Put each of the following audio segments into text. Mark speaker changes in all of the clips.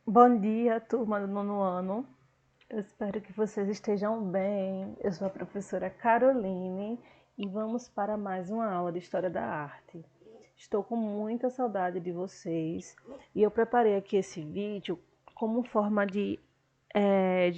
Speaker 1: Bom dia, turma do nono ano. Eu espero que vocês estejam bem. Eu sou a professora Caroline e vamos para mais uma aula de História da Arte. Estou com muita saudade de vocês e eu preparei aqui esse vídeo como forma de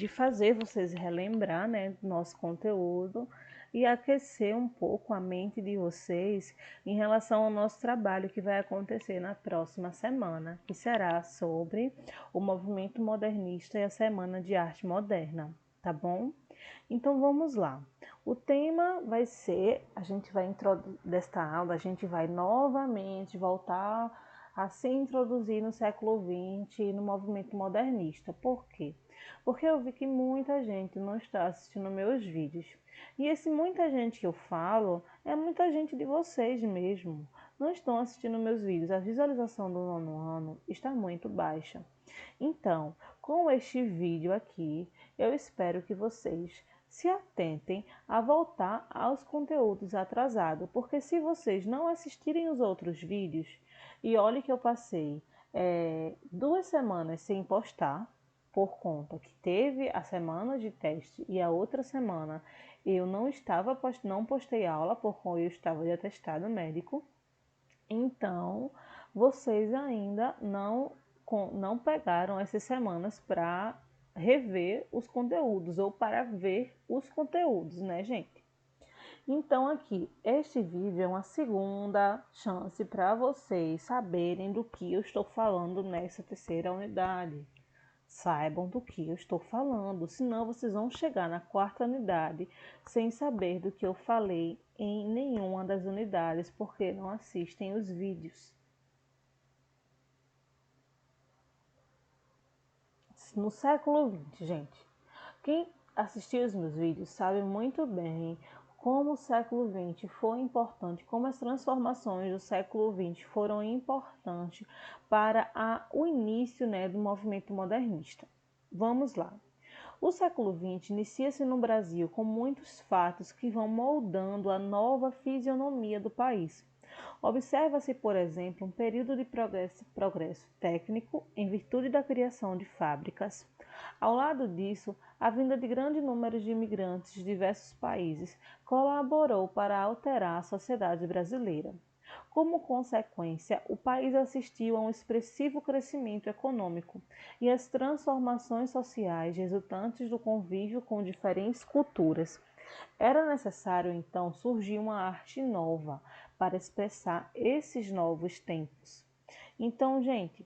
Speaker 1: fazer vocês relembrar, né, do nosso conteúdo e aquecer um pouco a mente de vocês em relação ao nosso trabalho que vai acontecer na próxima semana, que será sobre o movimento modernista e a Semana de Arte Moderna, tá bom? Então vamos lá. O tema vai ser, desta aula, a gente vai novamente voltar a se introduzir no século XX e no movimento modernista. Por quê? Porque eu vi que muita gente não está assistindo meus vídeos. E esse muita gente que eu falo é muita gente de vocês mesmo. Não estão assistindo meus vídeos. A visualização do nono ano está muito baixa. Então, com este vídeo aqui, eu espero que vocês se atentem a voltar aos conteúdos atrasados, porque se vocês não assistirem os outros vídeos, e olhe que eu passei 2 semanas sem postar, por conta que teve a semana de teste e a outra semana eu não postei aula porque eu estava de atestado médico. Então, vocês ainda não pegaram essas semanas para rever os conteúdos ou para ver os conteúdos, né, gente? Então, aqui, este vídeo é uma segunda chance para vocês saberem do que eu estou falando nessa terceira unidade. Saibam do que eu estou falando, senão vocês vão chegar na quarta unidade sem saber do que eu falei em nenhuma das unidades, porque não assistem os vídeos. No século XX, gente, quem assistiu os meus vídeos sabe muito bem como o século XX foi importante, como as transformações do século XX foram importantes para o início, né, do movimento modernista. Vamos lá. O século XX inicia-se no Brasil com muitos fatos que vão moldando a nova fisionomia do país. Observa-se, por exemplo, um período de progresso técnico em virtude da criação de fábricas. Ao lado disso, a vinda de grande número de imigrantes de diversos países colaborou para alterar a sociedade brasileira. Como consequência, o país assistiu a um expressivo crescimento econômico e às transformações sociais resultantes do convívio com diferentes culturas. Era necessário, então, surgir uma arte nova para expressar esses novos tempos. Então, gente,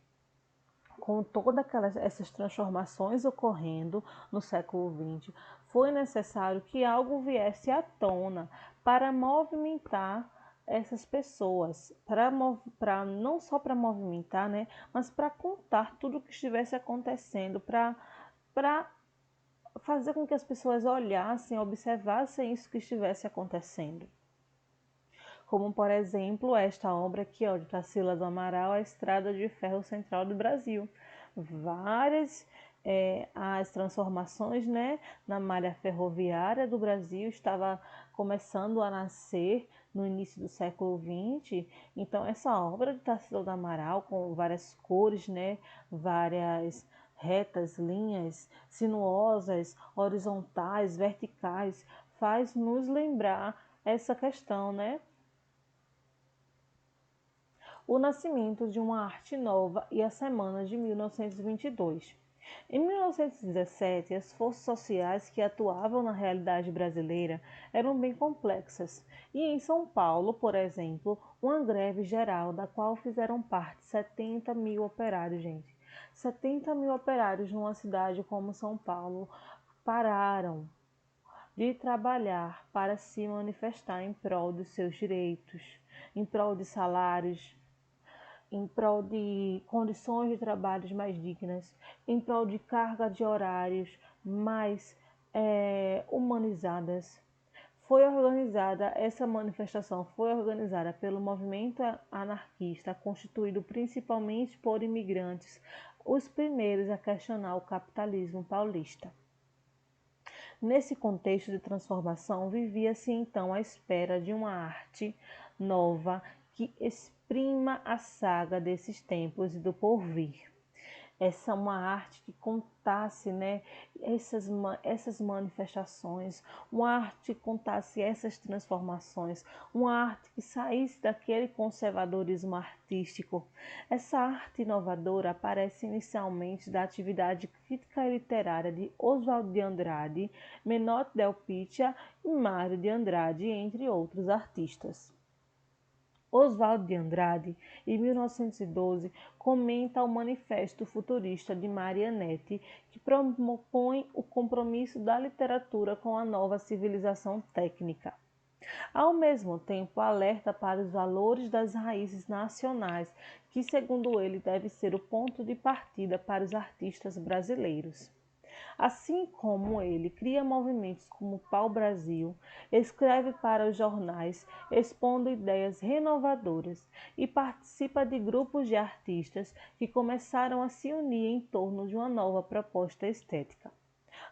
Speaker 1: com todas essas transformações ocorrendo no século XX, foi necessário que algo viesse à tona para movimentar essas pessoas, não só para movimentar, né, mas para contar tudo o que estivesse acontecendo, para fazer com que as pessoas olhassem, observassem isso que estivesse acontecendo. Como, por exemplo, esta obra aqui, ó, de Tarsila do Amaral, A Estrada de Ferro Central do Brasil. Várias as transformações, né, na malha ferroviária do Brasil estava começando a nascer no início do século XX. Então, essa obra de Tarsila do Amaral, com várias cores, né, várias retas, linhas sinuosas, horizontais, verticais, faz nos lembrar essa questão, né? O nascimento de uma arte nova e a Semana de 1922. Em 1917, as forças sociais que atuavam na realidade brasileira eram bem complexas, e em São Paulo, por exemplo, uma greve geral da qual fizeram parte 70 mil operários, gente. 70 mil operários numa cidade como São Paulo pararam de trabalhar para se manifestar em prol dos seus direitos, em prol de salários, em prol de condições de trabalho mais dignas, em prol de carga de horários mais humanizadas. Essa manifestação foi organizada pelo movimento anarquista, constituído principalmente por imigrantes, os primeiros a questionar o capitalismo paulista. Nesse contexto de transformação, vivia-se então à espera de uma arte nova que exprima a saga desses tempos e do porvir. Essa é uma arte que contasse, né, essas manifestações, uma arte que contasse essas transformações, uma arte que saísse daquele conservadorismo artístico. Essa arte inovadora aparece inicialmente da atividade crítica e literária de Oswald de Andrade, Menotti Del Pitta e Mário de Andrade, entre outros artistas. Oswald de Andrade, em 1912, comenta o Manifesto Futurista de Marianetti, que propõe o compromisso da literatura com a nova civilização técnica. Ao mesmo tempo, alerta para os valores das raízes nacionais, que, segundo ele, deve ser o ponto de partida para os artistas brasileiros. Assim como ele cria movimentos como Pau Brasil, escreve para os jornais expondo ideias renovadoras e participa de grupos de artistas que começaram a se unir em torno de uma nova proposta estética.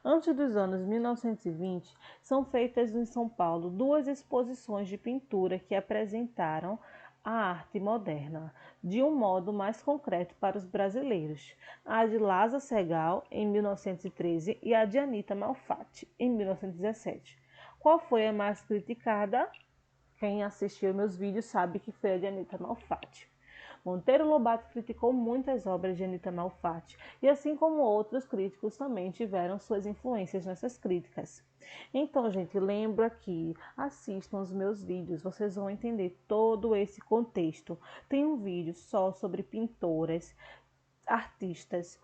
Speaker 1: Antes dos anos 1920, são feitas em São Paulo duas exposições de pintura que apresentaram a arte moderna, de um modo mais concreto para os brasileiros, a de Lázaro Segall, em 1913, e a de Anita Malfatti, em 1917. Qual foi a mais criticada? Quem assistiu meus vídeos sabe que foi a de Anita Malfatti. Monteiro Lobato criticou muitas obras de Anita Malfatti, e assim como outros críticos também tiveram suas influências nessas críticas. Então, gente, lembra que assistam os meus vídeos, vocês vão entender todo esse contexto. Tem um vídeo só sobre pintoras, artistas,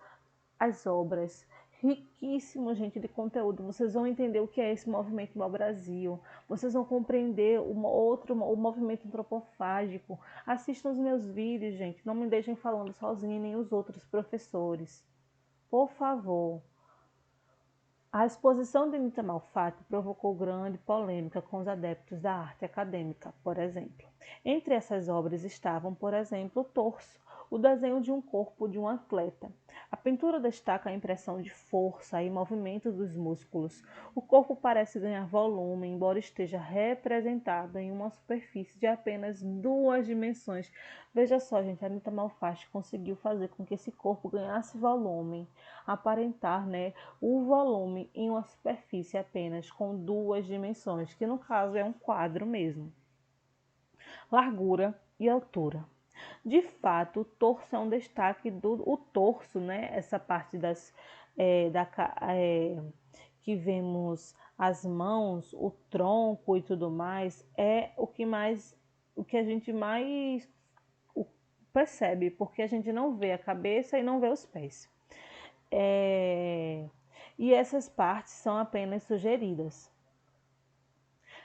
Speaker 1: as obras, riquíssimo, gente, de conteúdo. Vocês vão entender o que é esse movimento no Brasil. Vocês vão compreender o movimento antropofágico. Assistam os meus vídeos, gente. Não me deixem falando sozinha nem os outros professores. Por favor. A exposição de Anita Malfatti provocou grande polêmica com os adeptos da arte acadêmica, por exemplo. Entre essas obras estavam, por exemplo, o torso, o desenho de um corpo de um atleta. A pintura destaca a impressão de força e movimento dos músculos. O corpo parece ganhar volume, embora esteja representado em uma superfície de apenas 2 dimensões. Veja só, gente, a Anita Malfatti conseguiu fazer com que esse corpo ganhasse volume, aparentar, né, o volume em uma superfície apenas com 2 dimensões, que no caso é um quadro mesmo. Largura e altura. De fato, o torso é um destaque do torso, né? Essa parte que vemos as mãos, o tronco e tudo mais, é o que a gente mais percebe, porque a gente não vê a cabeça e não vê os pés. E essas partes são apenas sugeridas.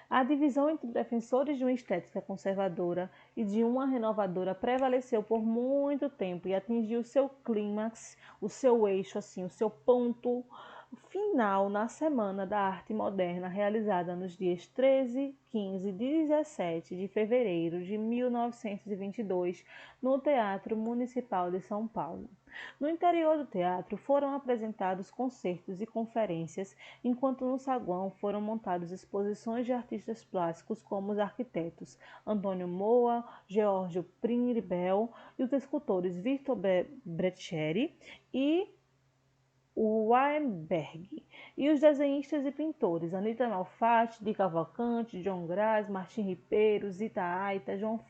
Speaker 1: A divisão entre defensores de uma estética conservadora e de uma renovadora prevaleceu por muito tempo e atingiu seu clímax, o seu eixo, assim, o seu ponto final na Semana da Arte Moderna, realizada nos dias 13, 15 e 17 de fevereiro de 1922, no Teatro Municipal de São Paulo. No interior do teatro foram apresentados concertos e conferências, enquanto no saguão foram montadas exposições de artistas plásticos como os arquitetos Antônio Moa, Georgio Pringribel e os escultores Victor Breccieri e Weinberg, e os desenhistas e pintores Anita Malfatti, Di Cavalcanti, John Graz, Martim Ribeiro, Zita Aita, João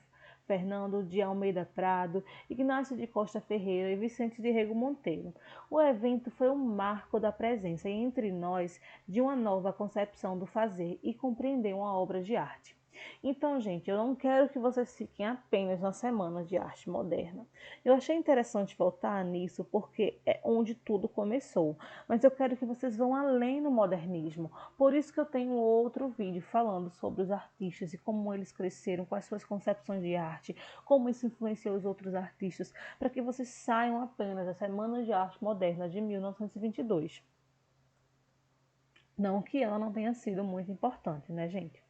Speaker 1: Fernando de Almeida Prado, Ignácio de Costa Ferreira e Vicente de Rego Monteiro. O evento foi um marco da presença entre nós de uma nova concepção do fazer e compreender uma obra de arte. Então, gente, eu não quero que vocês fiquem apenas na Semana de Arte Moderna. Eu achei interessante voltar nisso porque é onde tudo começou, mas eu quero que vocês vão além no modernismo. Por isso que eu tenho outro vídeo falando sobre os artistas e como eles cresceram, quais suas concepções de arte, como isso influenciou os outros artistas, para que vocês saiam apenas da Semana de Arte Moderna de 1922. Não que ela não tenha sido muito importante, né, gente?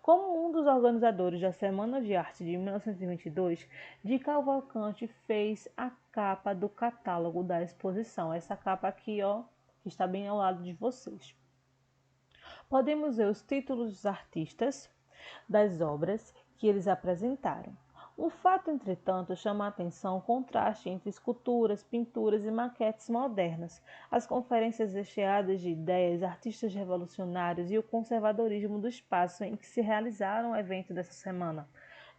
Speaker 1: Como um dos organizadores da Semana de Arte de 1922, Di Cavalcanti fez a capa do catálogo da exposição. Essa capa aqui, ó, que está bem ao lado de vocês. Podemos ver os títulos dos artistas, das obras que eles apresentaram. Um fato, entretanto, chama a atenção o contraste entre esculturas, pinturas e maquetes modernas, as conferências recheadas de ideias, artistas revolucionários e o conservadorismo do espaço em que se realizaram o evento dessa semana.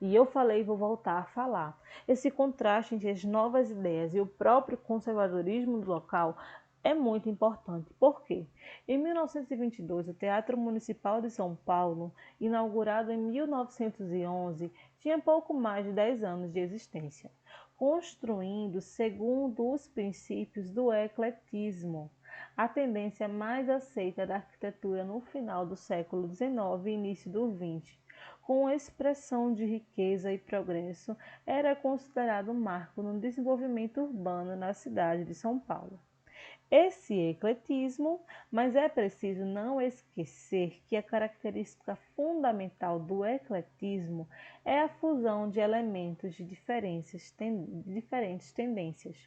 Speaker 1: E eu falei e vou voltar a falar. Esse contraste entre as novas ideias e o próprio conservadorismo do local é muito importante. Por quê? Em 1922, o Teatro Municipal de São Paulo, inaugurado em 1911, tinha pouco mais de 10 anos de existência, construindo segundo os princípios do ecletismo, a tendência mais aceita da arquitetura no final do século XIX e início do XX. Com expressão de riqueza e progresso, era considerado um marco no desenvolvimento urbano na cidade de São Paulo. Esse ecletismo, mas é preciso não esquecer que a característica fundamental do ecletismo é a fusão de elementos de diferentes tendências.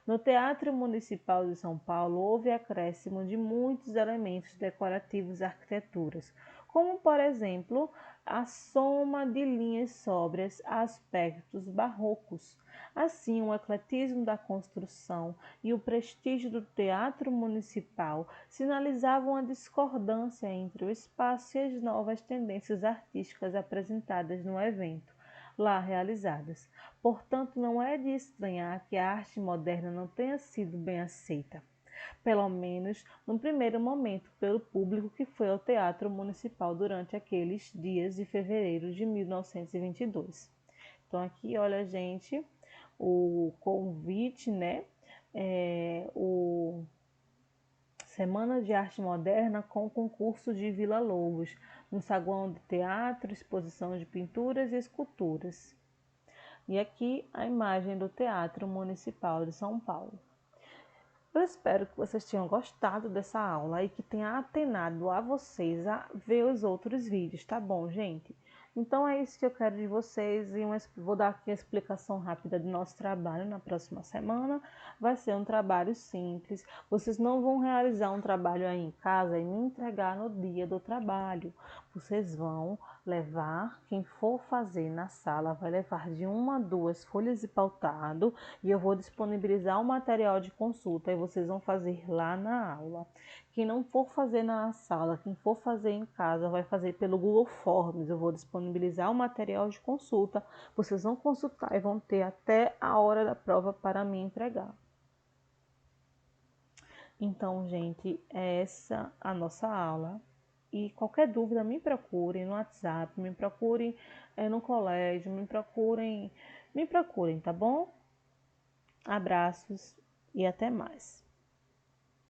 Speaker 1: No Teatro Municipal de São Paulo, houve acréscimo de muitos elementos decorativos e arquiteturas, como, por exemplo, a soma de linhas sóbrias a aspectos barrocos. Assim, o ecletismo da construção e o prestígio do teatro municipal sinalizavam a discordância entre o espaço e as novas tendências artísticas apresentadas no evento lá realizadas. Portanto, não é de estranhar que a arte moderna não tenha sido bem aceita, pelo menos no primeiro momento, pelo público que foi ao Teatro Municipal durante aqueles dias de fevereiro de 1922. Então, aqui, olha, gente, o convite, né? O Semana de Arte Moderna com concurso de Vila Lobos, no saguão de teatro, exposição de pinturas e esculturas. E aqui a imagem do Teatro Municipal de São Paulo. Eu espero que vocês tenham gostado dessa aula e que tenha atenado a vocês a ver os outros vídeos, tá bom, gente? Então é isso que eu quero de vocês e vou dar aqui a explicação rápida do nosso trabalho na próxima semana. Vai ser um trabalho simples, vocês não vão realizar um trabalho aí em casa e me entregar no dia do trabalho. Vocês vão levar, quem for fazer na sala vai levar de 1 a 2 folhas de pautado e eu vou disponibilizar o material de consulta e vocês vão fazer lá na aula. Quem não for fazer na sala, quem for fazer em casa, vai fazer pelo Google Forms. Eu vou disponibilizar o material de consulta. Vocês vão consultar e vão ter até a hora da prova para me entregar. Então, gente, é essa a nossa aula. E qualquer dúvida, me procurem no WhatsApp, me procurem no colégio, me procurem, tá bom? Abraços e até mais.